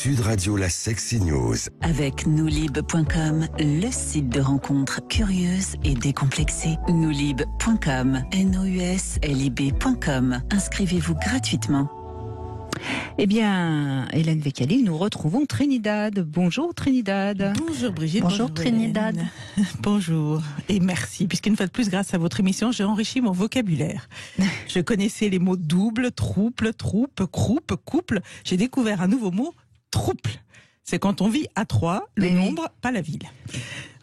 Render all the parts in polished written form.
Sud Radio, la Sexy News. Avec Noulib.com, le site de rencontres curieuses et décomplexées. Noulib.com, NOUSLIB.com. Inscrivez-vous gratuitement. Eh bien, Hélène Vécali, nous retrouvons Trinidad. Bonjour Trinidad. Bonjour Brigitte. Bonjour Trinidad. Hélène. Bonjour et merci, puisqu'une fois de plus, grâce à votre émission, j'ai enrichi mon vocabulaire. Je connaissais les mots double, trouble, troupe, croupe, couple. J'ai découvert un nouveau mot, trouple. C'est quand on vit à 3, le nombre, pas la ville.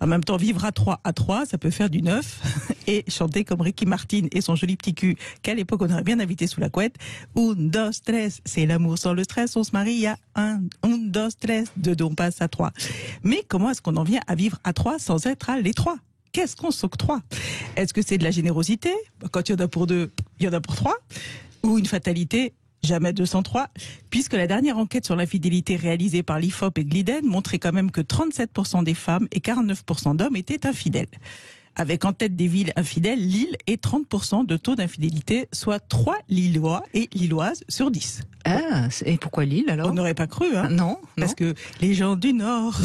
En même temps, vivre à 3, ça peut faire du 9. Et chanter comme Ricky Martin et son joli petit cul, qu'à l'époque on aurait bien invité sous la couette. Un, dos, tres, c'est l'amour sans le stress, on se marie, il y a un, dos, tres, deux, on passe à 3. Mais comment est-ce qu'on en vient à vivre à 3 sans être à l'étroit ? Qu'est-ce qu'on s'octroie ? Est-ce que c'est de la générosité ? Quand il y en a pour 2, il y en a pour 3 ? Ou une fatalité ? Jamais 203, puisque la dernière enquête sur l'infidélité réalisée par l'IFOP et Gliden montrait quand même que 37% des femmes et 49% d'hommes étaient infidèles. Avec en tête des villes infidèles, Lille et 30% de taux d'infidélité, soit 3 Lillois et Lilloises sur 10. Ah, et pourquoi Lille alors ? On n'aurait pas cru, hein ? Non. Parce que les gens du Nord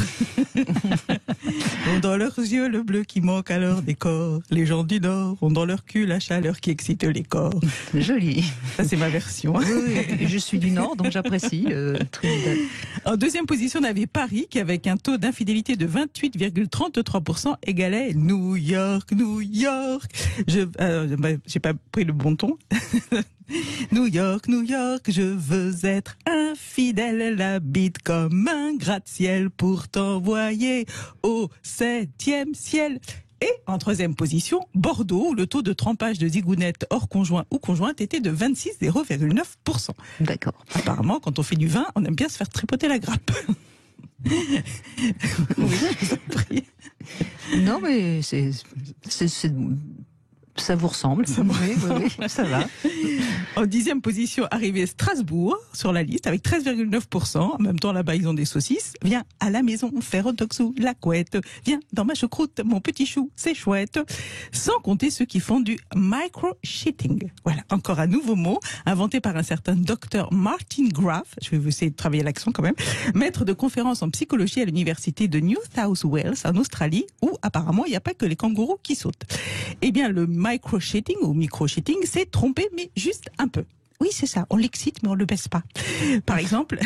ont dans leurs yeux le bleu qui manque à leur décor. Les gens du Nord ont dans leur cul la chaleur qui excite les corps. Joli. Ça, c'est ma version. Oui, je suis du Nord, donc j'apprécie Trinidad. En deuxième position, on avait Paris, qui avec un taux d'infidélité de 28,33% égalait New York, New York. J'ai pas pris le bon ton. New York, New York, je veux être infidèle, la bite comme un gratte-ciel pour t'envoyer au 7e ciel. Et en troisième position, Bordeaux, où le taux de trempage de zigounette hors conjoint ou conjointe était de 26,9%. D'accord. Apparemment, quand on fait du vin, on aime bien se faire tripoter la grappe. Oui, je vous en prie. Non, mais ça vous ressemble. Oui, ça va. En 10e position, arrivé Strasbourg sur la liste avec 13,9%. En même temps, là-bas, ils ont des saucisses. Viens à la maison faire hot dog sous la couette. Viens dans ma choucroute, mon petit chou, c'est chouette. Sans compter ceux qui font du micro-cheating. Voilà, encore un nouveau mot inventé par un certain docteur Martin Graf. Je vais vous essayer de travailler l'accent quand même. Maître de conférence en psychologie à l'université de New South Wales en Australie, où apparemment il n'y a pas que les kangourous qui sautent. Eh bien, le micro-cheating ou micro-cheating, c'est tromper, mais juste un peu. Oui, c'est ça, on l'excite, mais on le baisse pas. Par exemple,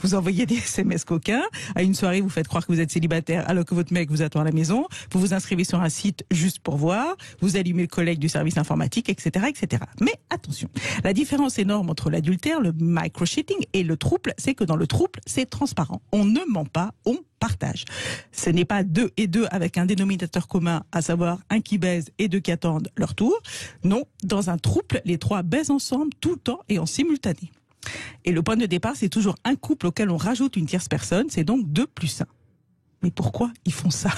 vous envoyez des SMS coquins, à une soirée, vous faites croire que vous êtes célibataire alors que votre mec vous attend à la maison, vous vous inscrivez sur un site juste pour voir, vous allumez le collègue du service informatique, etc., etc. Mais attention, la différence énorme entre l'adultère, le micro-cheating et le trouble, c'est que dans le trouble, c'est transparent. On ne ment pas, on partage. Ce n'est pas 2 et 2 avec un dénominateur commun, à savoir un qui baise et 2 qui attendent leur tour. Non, dans un trouble, les 3 baisent ensemble tout le temps et en simultané. Et le point de départ, c'est toujours un couple auquel on rajoute une tierce personne, c'est donc 2 plus 1. Mais pourquoi ils font ça ?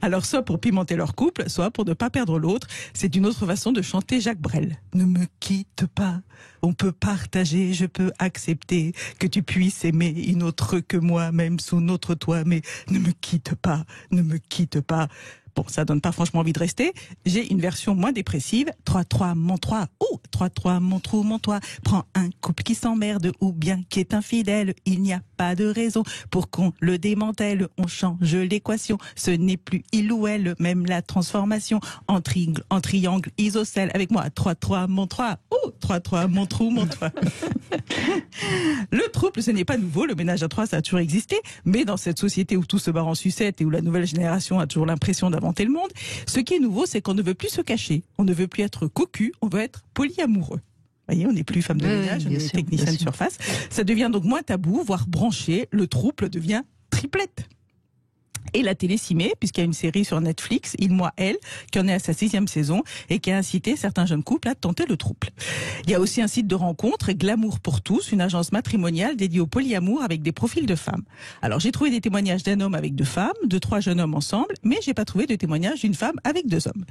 Alors, soit pour pimenter leur couple, soit pour ne pas perdre l'autre. C'est une autre façon de chanter Jacques Brel. Ne me quitte pas, on peut partager, je peux accepter que tu puisses aimer une autre que moi, même sous notre toit, mais ne me quitte pas, ne me quitte pas. Bon, ça donne pas franchement envie de rester. J'ai une version moins dépressive. 3-3, mon 3. Oh, 3-3, mon trou, mon toit. Prends un couple qui s'emmerde ou bien qui est infidèle. Il n'y a pas de raison pour qu'on le démantèle. On change l'équation. Ce n'est plus il ou elle, même la transformation en triangle isocèle. Avec moi, 3-3, mon 3. Oh, 3-3, mon trou, mon toit. Le trouble, ce n'est pas nouveau. Le ménage à 3, ça a toujours existé. Mais dans cette société où tout se barre en sucette et où la nouvelle génération a toujours l'impression d'inventer le monde, ce qui est nouveau, c'est qu'on ne veut plus se cacher. On ne veut plus être cocu, on veut être polyamoureux. Vous voyez, on n'est plus femme de ménage, on est technicien de surface. Ça devient donc moins tabou, voire branché. Le trouble devient triplette. Et la télé s'y met, puisqu'il y a une série sur Netflix, Il, moi, elle, qui en est à sa 6e saison et qui a incité certains jeunes couples à tenter le trouble. Il y a aussi un site de rencontre, Glamour pour tous, une agence matrimoniale dédiée au polyamour avec des profils de femmes. Alors j'ai trouvé des témoignages d'un homme avec 2 femmes, de 3 jeunes hommes ensemble, mais j'ai pas trouvé de témoignage d'une femme avec 2 hommes.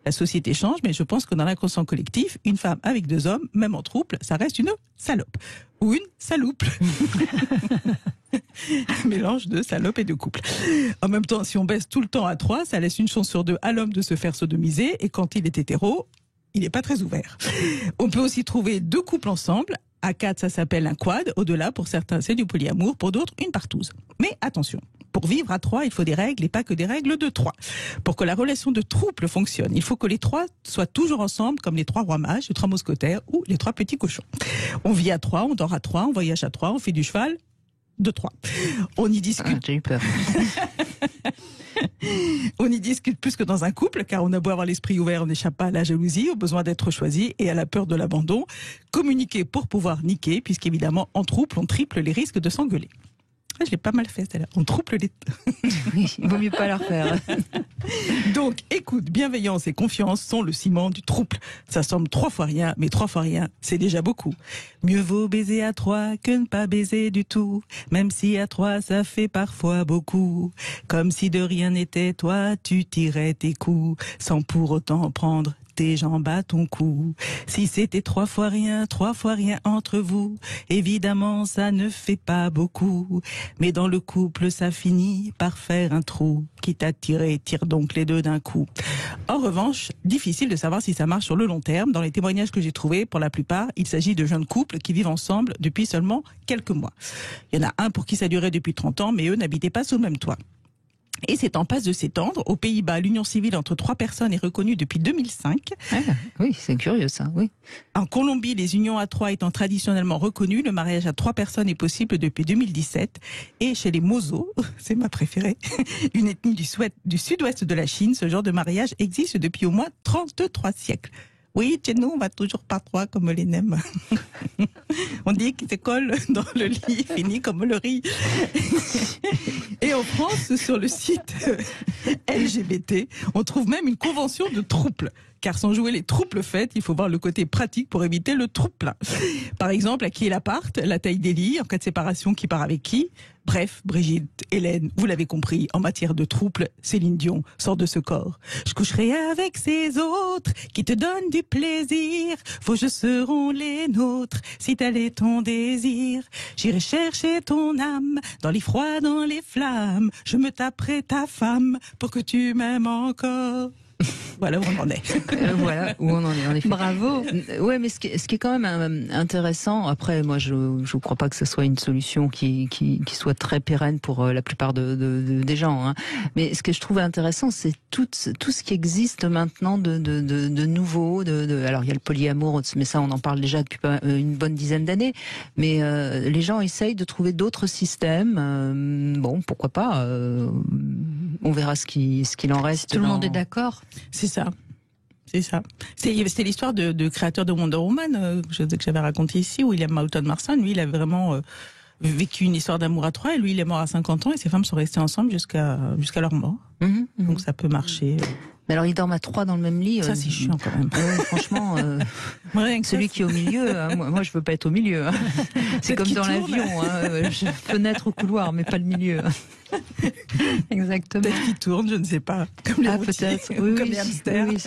La société change, mais je pense que dans l'inconscient collectif, une femme avec 2 hommes, même en trouble, ça reste une salope. Ou une saloupe. Mélange de salope et de couple. En même temps, si on baisse tout le temps à 3, ça laisse une chance sur 2 à l'homme de se faire sodomiser, et quand il est hétéro, il n'est pas très ouvert. On peut aussi trouver 2 couples ensemble. À 4, ça s'appelle un quad. Au-delà, pour certains, c'est du polyamour. Pour d'autres, une partouze. Mais attention, pour vivre à 3, il faut des règles et pas que des règles de 3. Pour que la relation de trouble fonctionne, il faut que les 3 soient toujours ensemble, comme les 3 rois mages, les 3 mousquetaires ou les 3 petits cochons. On vit à 3, on dort à 3, on voyage à 3, on fait du cheval de 3. On y discute. J'ai eu peur. On y discute plus que dans un couple, car on a beau avoir l'esprit ouvert, on n'échappe pas à la jalousie, au besoin d'être choisi et à la peur de l'abandon. Communiquer pour pouvoir niquer, puisqu'évidemment, en trouble, on triple les risques de s'engueuler. Je l'ai pas mal fait, celle-là. On triple les... Oui, il vaut mieux pas la refaire. Donc, écoute, bienveillance et confiance sont le ciment du trouble. Ça semble 3 fois rien, mais 3 fois rien, c'est déjà beaucoup. Mieux vaut baiser à 3 que ne pas baiser du tout. Même si à 3, ça fait parfois beaucoup. Comme si de rien n'était, toi, tu tirais tes coups, sans pour autant prendre tes jambes à ton cou. Si c'était 3 fois rien entre vous, évidemment ça ne fait pas beaucoup. Mais dans le couple ça finit par faire un trou. Quitte à tirer, tire donc les 2 d'un coup. En revanche, difficile de savoir si ça marche sur le long terme. Dans les témoignages que j'ai trouvés, pour la plupart, il s'agit de jeunes couples qui vivent ensemble depuis seulement quelques mois. Il y en a un pour qui ça durait depuis 30 ans, mais eux n'habitaient pas sous le même toit. Et c'est en passe de s'étendre. Aux Pays-Bas, l'union civile entre 3 personnes est reconnue depuis 2005. Ah, oui, c'est curieux ça, oui. En Colombie, les unions à 3 étant traditionnellement reconnues, le mariage à 3 personnes est possible depuis 2017. Et chez les Mozo, c'est ma préférée, une ethnie du sud-ouest de la Chine, ce genre de mariage existe depuis au moins 33 siècles. Oui, chez nous, on va toujours par 3 comme les nems. On dit qu'ils se collent dans le lit, fini comme le riz. Et en France, sur le site LGBT, on trouve même une convention de trouble. Car sans jouer les trouples faites, il faut voir le côté pratique pour éviter le trouble. Par exemple, à qui est l'appart, la taille des lits, en cas de séparation, qui part avec qui. Bref, Brigitte, Hélène, vous l'avez compris, en matière de trouble, Céline Dion sort de ce corps. Je coucherai avec ces autres qui te donnent du plaisir. Vos jeux seront les nôtres si tel est ton désir. J'irai chercher ton âme dans les froids, dans les flammes. Je me taperai ta femme pour que tu m'aimes encore. Voilà où on en est. Voilà où on en est, en effet. Bravo. Ouais, mais ce qui est quand même intéressant, après, moi, je ne crois pas que ce soit une solution qui soit très pérenne pour la plupart des gens. Hein. Mais ce que je trouve intéressant, c'est tout ce qui existe maintenant de nouveau. Alors, il y a le polyamour, mais ça, on en parle déjà depuis une bonne dizaine d'années. Mais les gens essayent de trouver d'autres systèmes. Bon, pourquoi pas. On verra ce qu'il en reste. Tout le monde est d'accord. C'est ça. C'est ça. C'était l'histoire de créateur de Wonder Woman que j'avais raconté ici, William Moulton Marston. Lui, il a vraiment vécu une histoire d'amour à 3 et lui, il est mort à 50 ans et ses femmes sont restées ensemble jusqu'à leur mort. Donc ça peut marcher. Mais alors, ils dorment à 3 dans le même lit. Ça, c'est chiant quand même. Franchement, celui qui est au milieu, hein, moi, je veux pas être au milieu. Hein. C'est comme dans l'avion, hein, fenêtre au couloir, mais pas le milieu. Exactement. Peut-être qu'il tourne, je ne sais pas. Comme les routiers, peut-être. Oui, comme les hamsters. Oui,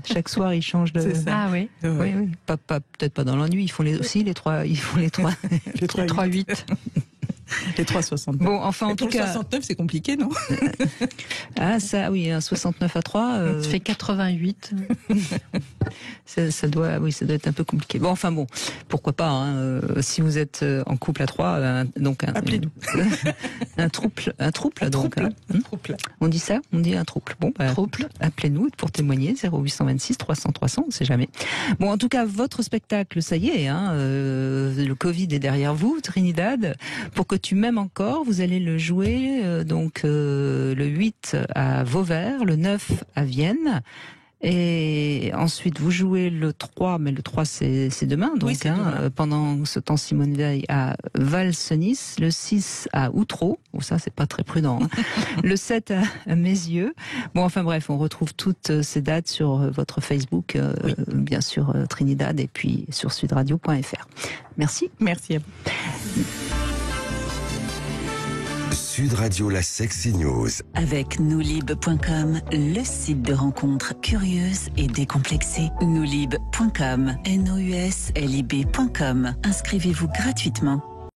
chaque soir, ils changent de. C'est ça. Ah oui. Oui. Peut-être pas dans l'ennui. Ils font les 3. Les 3-8. Les 3,69. Bon, enfin, en tout cas. 69, c'est compliqué, non? Ah, ça, oui, un 69 à 3. Ça fait 88. ça doit être un peu compliqué. Bon, enfin bon, pourquoi pas, hein, si vous êtes en couple à 3, donc appelez-nous. un trouble, donc. Trouble. On dit ça? On dit un trouble. Bon, trouble. Appelez-nous pour témoigner, 0826 300 300, on sait jamais. Bon, en tout cas, votre spectacle, ça y est, hein, le Covid est derrière vous, Trinidad. Pour que tu m'aimes encore, vous allez le jouer le 8 à Vauvert, le 9 à Vienne. Et ensuite, vous jouez le 3, mais le 3 c'est demain, donc oui, demain. Pendant ce temps Simone Veil à Val-Cenis, le 6 à Outreau, ça c'est pas très prudent, hein. Le 7 à Mézieux. Bon, enfin bref, on retrouve toutes ces dates sur votre Facebook, bien sûr Trinidad, et puis sur sudradio.fr. Merci. Merci à vous. Sud Radio, la Sexy News. Avec noulib.com, le site de rencontres curieuses et décomplexées. Noulib.com, NOUSLIB.com. Inscrivez-vous gratuitement.